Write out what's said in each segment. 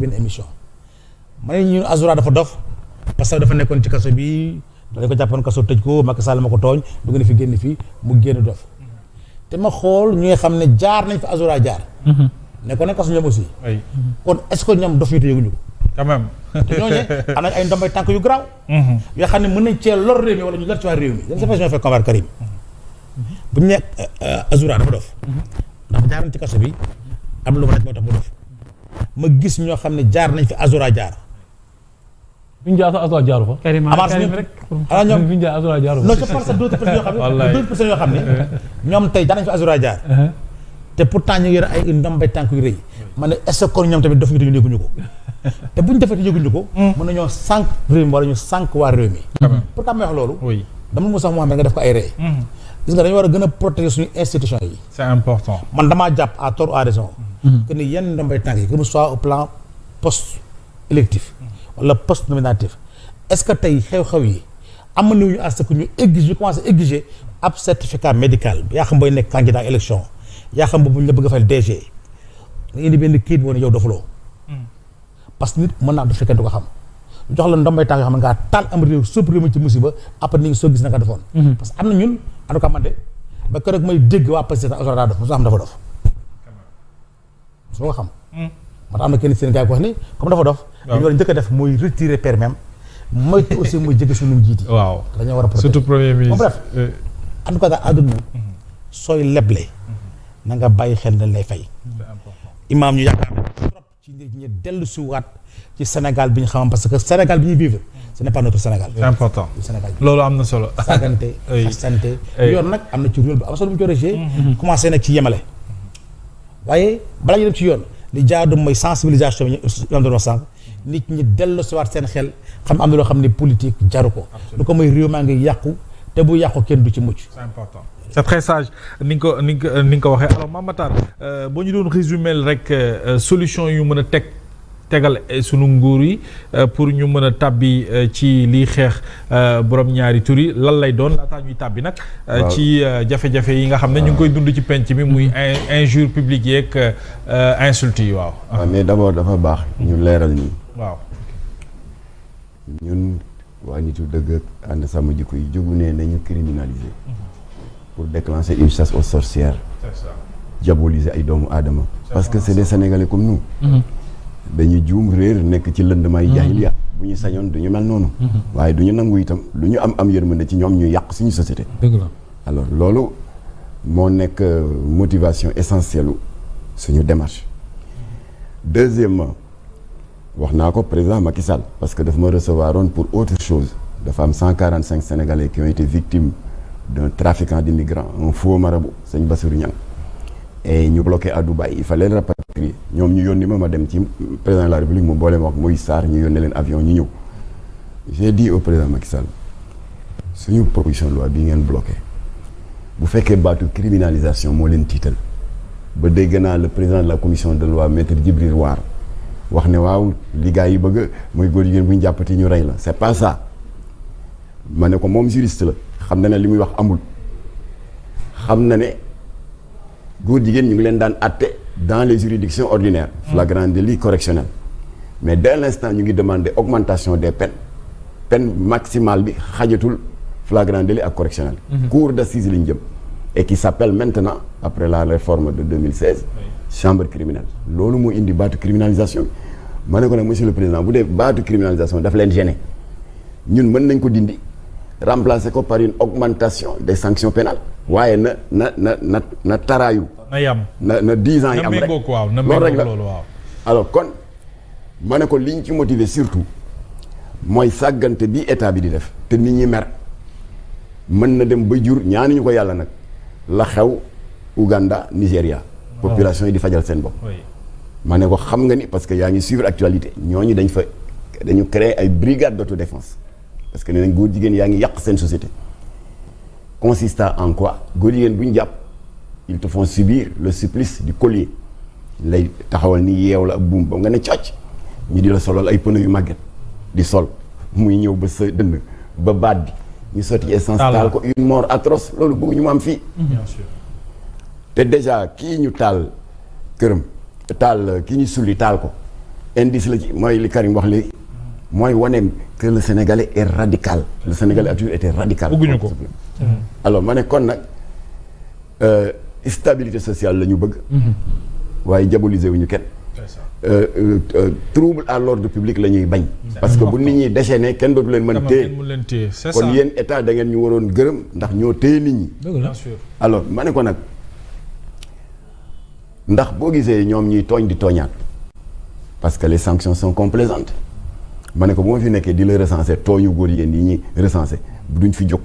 benn émission ma ne ñun Azoura dafa dof parce que dafa nekkoon ci kaso bi dañ ko jàppoon kaso tëj ko Macky Sall ma ko tooñ dugg na fi génn fii mu génn dof te ma xool ñi nga xam ne jaar nañ fi Azoura jaar nekkoon nañ kaso ñoom aussi kon est-ce que ñoom dof ñu te yëguñu ko quand même te ñooñu am nañ ay ndombay tànk yu garaaw yoo xam ne mën nañ cee lor réew mi wala ñu lor ci waa réew mi je ne sais pas si ñoo fay convaincre Karim bu ñu nekk Azoura dafa dof ndax jaar nañ ci kaso bi am lu ma daj moo tax mu dof ma gis ñoo xam ne jaar nañ fi Azoura jaar. fi ñu jaar sax Azoura jaaru fa. Karim rek ala ñoom fi ñu jaar Azoura jaaru fa. non je pense que d'autres personnes yoo xam ne ñoom tey jaar nañ fi Azoura jaar. te pourtant ñu ngi yore ay ndombay tànk yu rëy. ma ne est-ce que kon ñoom tamit daf ñu te ñu yëguñu ko. te bu ñu defee te yëguñu ko. mën nañoo sànq réew mi wala ñu sànq waa réew mi. pourquoi may wax loolu. oui dama mu sax moo xam ne nga def ko ay ree. gis nga dañu war a gën a protéger suñu institution yi. c'est important. man damaa jàpp à tort ou à raison. que ni yenn ndombay tànk yi que mu soit au plan post électif wala post nominatif est-ce que tey xew-xew yi am nañu à ce que ñu exige ñu commencé exiger ab certificat médical yaa xam booy nekk candidat élection yaa xam boobu ñu la bëgg a fay DG nga indi benn kayit boo ne yow dofuloo parce que nit mën naa du fekkee du ko xam ñu jox la ndombay tànk yoo xam ne ngaa taal am réew sëpp réew mi ci musiba après ni ngi soo gis na nga defoon parce que am na ñun en tout cas man de ba keroog may dégg waa Pastef Azoura daa dof mosu xam dafa dof su ma xam moo tax am na kenn seen gars yi ko wax ni comme dafa dof li ñu war a njëkk a def mooy retirer permis moytu aussi mooy jege suñu jiiti waaw dañoo war a protéger surtout premier ministre bref en tout cas daal àdduna sooy leble na nga bàyyi xel ne lay fay imaam ñu yaakaar ne trop ci nit ñi dellu si waat ci Sénégal bi ñu xam parce que Sénégal bi ñuy vivre ce n'est pas notre Sénégal c'est important Sénégal loolu am na solo sagante xasante yoon nag am na ci rôle bu am solo bu ñu ko régé commencé nag ci yemale waaye balaa ñu dem ci yoon li jaadu mooy sensibilisation bi ñu doon wax sànq nit ñi dellu si waat seen xel xam am na loo xam ne politique jaru ko lu ko mooy réew maa ngi yàqu te bu yàqu kenn du ci mucc c'est important c'est très sage ni nga ko waxee alors Mame Matar boo ñu doon résumer rek solution yu mën a tegal sunu nguur yi pour ñu mën a tàbbi ci liy xeex borom ñaari tur yi lan lay doon laataa ñuy tàbbi nag ci jafe-jafe yi nga xam ne ñu ngi koy dund ci penc mi muy injure publique yeeg insulte yi waaw mais d'abord dafa baax ñu leeral nii waaw ñun waa nitu dëgg ak ànd sàmm jikko yi jógu ne nañu criminaliser pour déclencher une chasse aux sorcières diaboliser ay doomu aadama parce que c'est des Sénégalais comme nous dañu juum réer nekk ci lëndamaay jaahiliya bu ñu sañoon du ñu mel noonu waaye du ñu nangu itam lu ñu am yërmande ci ñoom ñu yàq suñu société dëgg la alors loolu moo nekk motivation essentielle suñu démarche deuxièmement wax naa ko président Macky Sall parce que daf ma recevoir woon pour autre chose dafa am 145 Sénégalais qui ont été victimes d'un trafiquant d'immigrants un faux marabout sëñ Bassirou Niang et ñu bloqué à Dubaï il fallait le rapatrier ñoom ñu yónni ma dem ci président de la République mu boole ma wax Moïse Sarr ñu yónnee leen avion ñu ñëw j'ai dit au président Macky Sall suñu proposition de loi bi ngeen bloqué bu fekkee baatu criminalisation moo leen tiital ba dégg naa le président de la commission de loi maître Djibril War wax ne waaw li gars yi bëgg mooy góor jigéen bu ñu jàppati ñu rey la c'est pas ça ma ne ko moom juriste la xam na ne li muy wax amul xam na ne góor jigéen ñu ngi leen daan àtte dans les juridictions ordinaires flagrant délit correctionnel mais dès l'instant ñu ngi demander augmentation des peine maximale bi xajatul flagrant délit ak correctionnel cour d'assises lañ jëm et qui s'appelle maintenant après la réforme de 2016 chambre criminelle loolu moo indi baatu criminalisation ma ne ko nag monsieur le président bu dee baatu criminalisation daf leen gêner ñun mën nañ ko dindi remplacer ko par une augmentation des sanctions pénales waaye na taraayu na yam na 10 ans yi am rek loolu rek la alors kon ma ne ko liñ ci motiver surtout mooy sàggante bi état bi di def te nit ñi mer mën na dem ba jur ñaanuñu ko yàlla nag la xew Ouganda Nigéria population yi di fajal seen bopp ma ne ko xam nga ni parce que yaa ngi suivre actualité ñooñu dañu créer ay brigades d'autodéfense parce que nee nañ góor jigéen yaa ngi yàq seen société consistant en quoi góor jigéen bu ñu jàpp ils te font subir le supplice du collier lay taxawal ni yeew la ak buum ba nga ne cocc ñu di la solal ay pneu yu màgget di sol muy ñëw ba sa dënn ba baat bi ñu sotti essence taal ko une mort atroce loolu bëgg ñu mu am fii bien sûr te déjà kii ñu taal këram taal kii ñu sulli taal ko indice la ci mooy li Karim wax léegi mooy wane que le Sénégalais est radical le Sénégalais a toujours été radical. bëgguñu ko. alors ma ne kon nag stabilité sociale la ñu bëgg. waaye diaboliser wuñu kenn. trouble à l'ordre public la ñuy bañ. parce que bu nit ñi déchaîné kenn dootu leen mën téye kon yéen état da ngeen ñu waroon gërëm ndax ñoo téye nit ñi. bien sûr. alors ma ne ko nag ndax boo gisee ñoom ñuy tooñ di tooñaat parce que les sanctions sont complaisantes ma ne ko bu ma fi nekkee di la recenser tooñu góor yéen yi ñuy recenser duñ fi jóg.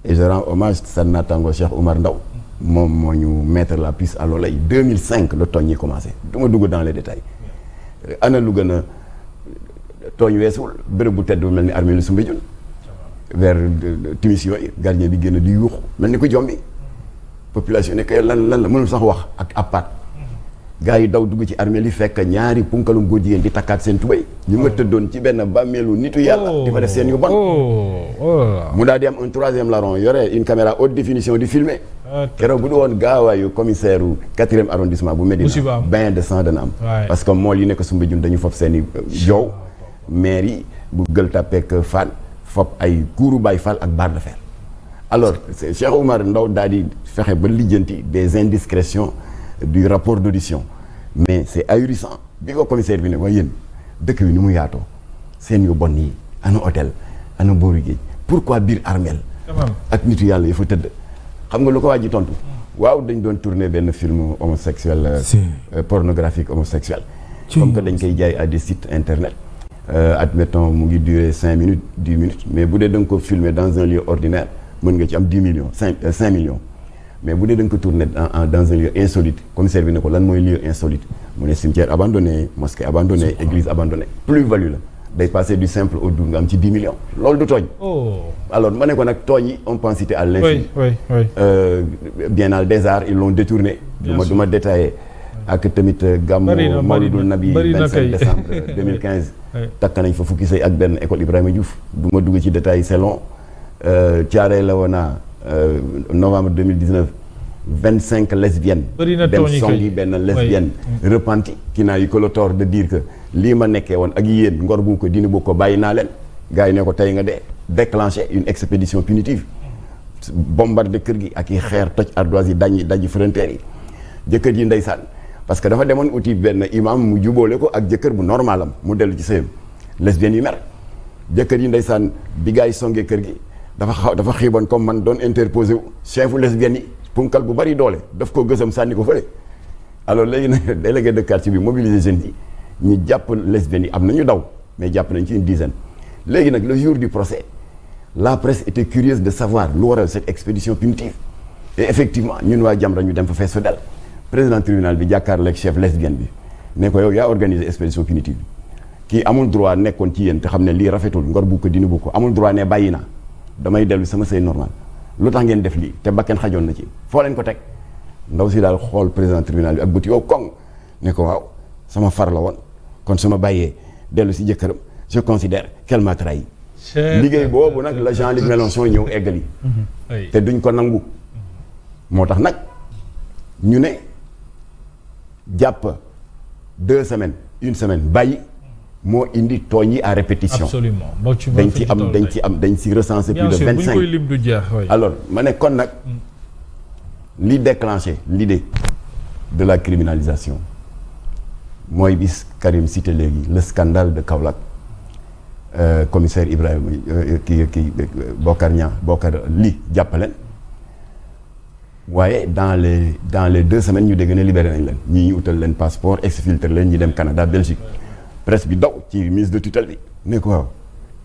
et je rends hommage sa naataango Cheikh Oumar Ndaw moom moo ñu mettre la puce à l'oreille 2005 la tooñ yi commencé du ma dugg dans les détails ana lu gën a tooñ weesuwul bërëb bu tedd bu mel ni armée lu Soumbédioune vers timis yooyu gardien bi génn di yuuxu mel ni ko jombi population ne kay lan la mënul sax wax ak appaat gars yi daw dugg ci armée li fekk ñaari punkalum góor jigéen di takkaat seen tubéy ñu nga tëddoon ci benn bàmmeelu nitu yàlla di fa def seen yu bon mu daal di am un troisième larron yore une caméra haute définition di filmer keroog bu du woon gaawaayu commissaire u 4e arrondissement bu Médina bain de sang dana am parce que mool yi nekk Soumbédioune dañu fopp seen i joow maire yi bu Gueule Tapée ak Fann fopp ay kuuru Baye Fall ak barre de fer alors Cheikh Oumar Ndaw daal di fexe ba lijjanti des indiscrétions du rapport d'audition mais c'est ahurissant bi ko commissaire bi ne waaye yéen dëkk bi ni mu yaatoo seen yu bon yi ana hôtel ana booru géej pourquoi biir armeel ak nitu yàlla yi fa tëdd xam nga lu ko waa ji tontu waaw dañ doon tourner benn film homosexuel pornographique homosexuel comme que dañ koy jaay à des sites internet admettons mu ngi durer 5 minutes 10 minutes mais bu dee da nga ko filmer dans un lieu ordinaire mën nga ci am 10 millions 5 millions mais bu dee da nga ko tourner dans un lieu insolite commissaire bi ne ko lan mooy lieu insolite mu ne cimetière abandonné mosquée abandonnée église abandonnée plus-value la day passer du simple au double nga am ci 10 millions loolu du tooñ. alors ma ne ko nag tooñ yi on peut en citer à l'infini. Biennale des Arts ils l'ont détourné. du ma détaillé ak tamit gàmmu Mawlidul Nabi 25 décembre 2015. takk nañ fa fukki sëy ak benn école Ibrahima Diouf. du ma dugg ci détail c'est long Thiaroye Léona novembre 2019 25 lesbiennes. dem songi benn lesbienne repentie qui n'a eu que le tort de dire que lii ma nekkee woon ak yéen ngor bu ko dini bu ko bàyyi naa leen gars yi ne ko tey nga dee déclencher une expédition punitive bombarder kër gi ak i xeer toj ardoise yi dañi frontières yi jëkkër ji ndeysaan parce que dafa demoon uti benn imam mu jubóole ko ak jëkkër bu normalam mu dellu ci sëyam lesbiennes yi mer jëkkër yi ndeysaan bi gars yi songee kër gi dafa xiiboon comme man doon interposé wu chefu lesbiennes yi punkal bu bari doole daf ko gësam sànni ko fële alors léegi nag délégué de quartier bi mobiliser jeunes yi ñu jàpp lesbiennes yi am nañu daw mais jàpp nañ ci une dizaine léegi nag le jour du procès la presse était curieuse de savoir lu waral cette expédition punitive et effectivement ñun waa Jamra ñu dem fa fees fa del président tribunal bi jàkkaarloo ak chef lesbienne bi ne ko yow yaa organisé expédition punitive bi kii amul droit nekkoon ci yéen te xam ne lii rafetul ngor bu ko dina bu ko amul droit ne bàyyi naa damay dellu sama sëy normal lu tax ngeen def lii te bakken xajoon na ci foo leen ko teg ndaw si daal xool président tribunal bi ak bëti yow koŋ ne ko waaw sama far la woon kon su ma bàyyee dellu si jëkkëram je considère qu'elle m'a trahi liggéey boobu nag la Jean-Luc Mélenchon ñëw eggali te duñ ko nangu moo tax nag ñu ne jàpp 2 semaines 1 semaine bàyyi moo indi tooñ yi à répétition. Absolument dañ ci recenser plus de 25 bu ñu koy lim du jeex. alors ma ne kon nag li déclenché l'idée de la criminalisation mooy bis Karim cité léegi le scandale de Kaolack commissaire Ibrahima kii Bokar Niang Bokar Ly jàppaleen waaye dans les 2 semaines ñu dégg ne libéré nañ leen ñii ñu utal leen passeport exfiltré leen ñu dem Canada Belgique presse bi daw ci ministre de tutelle bi ne ko waaw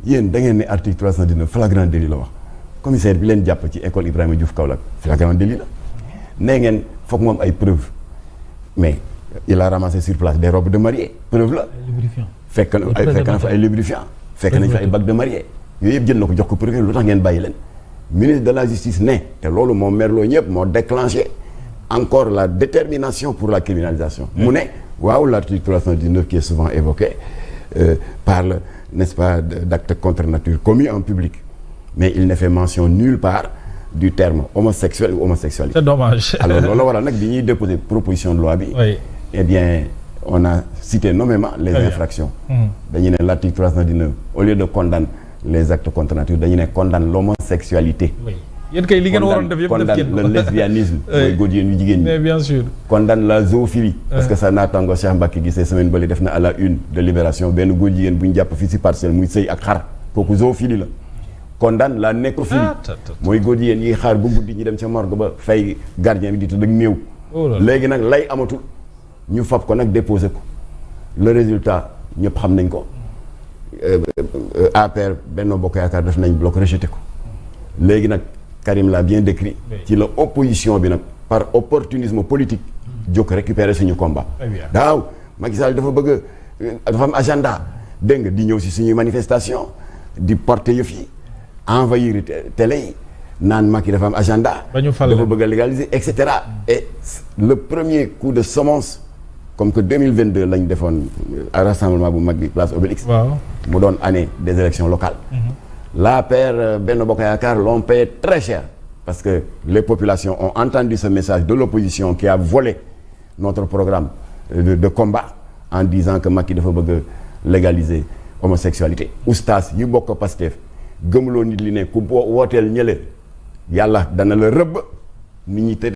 yéen da ngeen ne article 319 flagrant délit la wax commissaire bi leen jàpp ci école Ibrahima Diouf Kaolack flagrant délit la nee ngeen foog moom ay preuve mais il a ramassé sur place des robes de mariée preuve la fekk na fa ay lubrifiant fekk nañ fa ay bague de mariée yooyu yëpp jël na ko jox ko preuve lu tax ngeen bàyyi leen ministre de la justice ne te loolu moo merloo ñëpp moo déclenché encore la détermination pour la criminalisation mu ne waaw l'article 319 qui est souvent évoqué parle n'est-ce pas d'actes contre nature commis en public mais il ne fait mention nulle part du terme homosexuel ou homosexualité. C'est dommage. Alors loolu waral nag bi ñuy déposer proposition de loi bi. Oui. Eh bien on a cité nommément les infractions. dañu ne l'article 319 au lieu de condamner les actes contre nature dañu ne condamne l'homosexualité. yéen kay li ngeen waroon def yëpp def ngeen condamne le lesbianisme. mooy góor jigéen ñu jigéen ñi. mais bien sûr. condamne la zoophilie. parce que sa naataango Cheikh Mbacke gisee semaine bële def na à la une de Libération benn góor jigéen bu ñu jàpp fii si parcelle muy sëy ak xar kooku zoophilie la. condamne la nécrophilie. mooy góor jigéen yi xaar bu guddi ñu dem ca morgue ba fay gardien bi di tudd ak néew. léegi nag lay amatul ñu fab ko nag déposé ko le résultat ñëpp xam nañ ko APR Benno Bokk Yaakaar def nañ bloc rejeté ko léegi nag Karim l'a bien décrit ci la opposition bi nag par opportunisme politique jóg récupérer suñu combat daaw Macky Sall dafa bëgg dafa am agenda dégg nga di ñëw si suñuy manifestation di porter yëf yi envahir télé yi naan Macky dafa am agenda dafa bëgg a légaliser et cetera et le premier coup de semonce comme que 2022 lañ defoon rassemblement bu mag bi place Obélix mu doon année des élections locales l'APR Benno Bokk Yaakaar l'ont payé très cher parce que les populations ont entendu ce message de l'opposition qui a volé notre programme de combat en disant que Macky dafa bëgg a légaliser homosexualité oustaz yu bokk Pastef gëmuloo nit li ne ku wooteel ñële yàlla dana la rëbb nit ñi